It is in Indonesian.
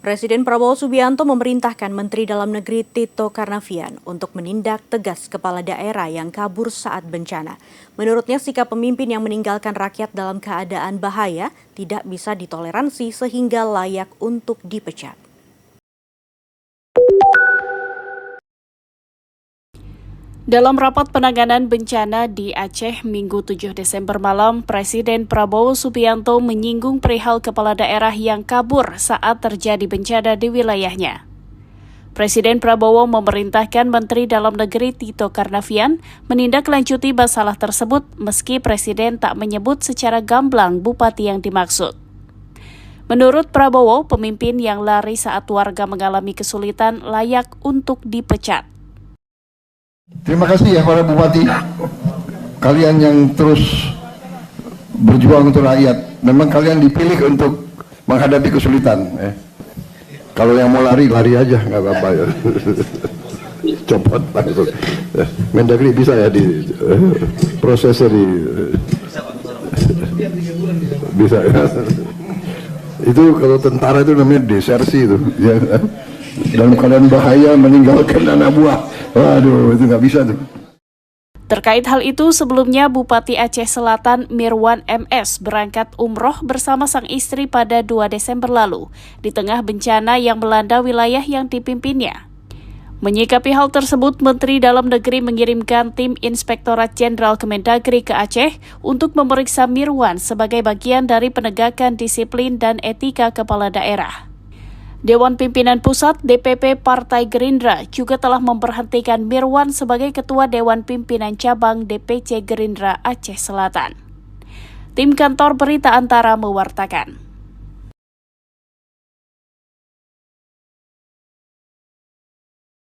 Presiden Prabowo Subianto memerintahkan Menteri Dalam Negeri Tito Karnavian untuk menindak tegas kepala daerah yang kabur saat bencana. Menurutnya, sikap pemimpin yang meninggalkan rakyat dalam keadaan bahaya tidak bisa ditoleransi sehingga layak untuk dipecat. Dalam rapat penanganan bencana di Aceh Minggu 7 Desember malam, Presiden Prabowo Subianto menyinggung perihal kepala daerah yang kabur saat terjadi bencana di wilayahnya. Presiden Prabowo memerintahkan Menteri Dalam Negeri Tito Karnavian menindaklanjuti masalah tersebut meski Presiden tak menyebut secara gamblang bupati yang dimaksud. Menurut Prabowo, pemimpin yang lari saat warga mengalami kesulitan layak untuk dipecat. Terima kasih ya para bupati, kalian yang terus berjuang untuk rakyat. Memang kalian dipilih untuk menghadapi kesulitan. Kalau yang mau lari, lari aja, nggak apa-apa ya. Copot langsung. Mendagri bisa ya di prosesnya di bisa. Ya. Itu kalau tentara itu namanya desersi itu. Ya. Dalam keadaan bahaya meninggalkan anak buah. Waduh, itu nggak bisa tuh. Terkait hal itu, sebelumnya Bupati Aceh Selatan Mirwan MS berangkat umroh bersama sang istri pada 2 Desember lalu, di tengah bencana yang melanda wilayah yang dipimpinnya. Menyikapi hal tersebut, Menteri Dalam Negeri mengirimkan tim Inspektorat Jenderal Kemendagri ke Aceh untuk memeriksa Mirwan sebagai bagian dari penegakan disiplin dan etika kepala daerah. Dewan Pimpinan Pusat DPP Partai Gerindra juga telah memberhentikan Mirwan sebagai Ketua Dewan Pimpinan Cabang DPC Gerindra Aceh Selatan. Tim Kantor Berita Antara mewartakan.